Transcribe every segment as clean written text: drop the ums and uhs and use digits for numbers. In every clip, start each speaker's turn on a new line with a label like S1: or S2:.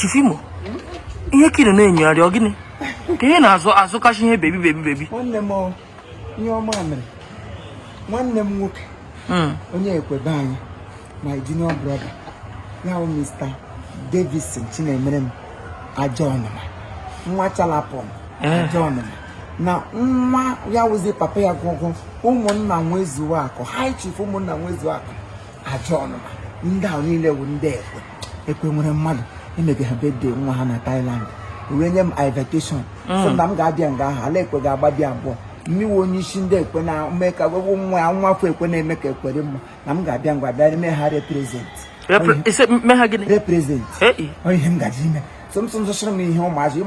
S1: Chifimo. Ihe kiri na-enyo ari ogini. Ka ihe na-azụ kashi ihe baby.
S2: Nwanne m ihe ọma mere. Nwanne m nwoke. Onye ekwebe anyị. My junior brother. Now Mr. Davison Chinemerem Ajonoma. Nwa Chalapon Ajonoma. Na nwa ya wuzi papa ya gogo. Ụmụnna nwezu akọ. High chief ụmụnna nwezu akọ. Ajonoma. Ndị ahụ niile wu ndị ekwe nwere mmadụ emege ha birthday nwa ha na Thailand. We nye m invitation. So na m ga-abịa nga ha ala ekwe ga-agbabịa abụọ. Mmiwe onye isi ndị ekwe na mme ka wewu nwa afọ ekwe na-eme ka ekwere mma na m ga-abịa ngwa bịa eme ha represent. Represent. Ihe m gaji ime. So m sụsụrụ m ihe ụmụazị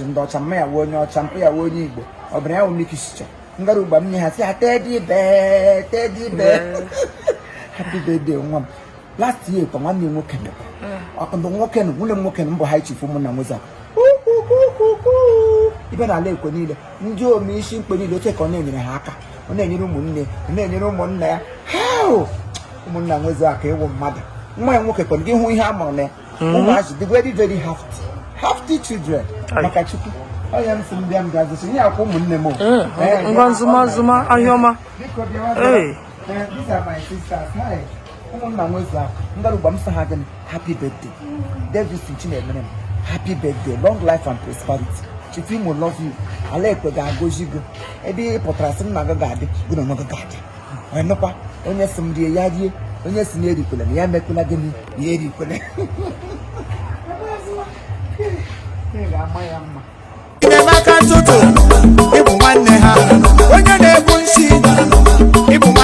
S2: ndị ọcha mma ya wee onye ọcha mpa ya wee onye Igbo. Ọ bụrụ ya wụ mikisicha. Ngara ugba m nye ha sị ha teddy bear. Happy birthday nwa m. Last year kwa nwanne nwoke ndo nwoke nwunye nwoke mbọ high chief ụmụnna nweza ibe na ala ekwe niile ndị ome isi mkpe niile oche ka ọ na-enyere ha aka ọ na-enyere ụmụnne ọ na-enyere ụmụnna ya ụmụnna nweza aka ịwụ mmadụ nwa ya nwoke kwa gị hụ ihe a mụrụ na ụmụazị dị very hefty children maka Chukwu onye m si ndị m gazi ihe akwa ụmụnne m
S1: ngwa nzụma ahịọma
S2: these are my sisters. Hi. Ụmụnna nwezu aka ndị ugba m sị ha gịnị happy birthday Davison Chinemerem happy birthday long life and prosperity Chifimo love you ala ekwe ga-agọzi gị ebe ị pụtara sị nna gị ga-adị gị na onwe gị ga-adị onye nụkwa onye si m rie ya rie onye si na erikwela na ya mekwela gịnị ya erikwela ga-ama ya mma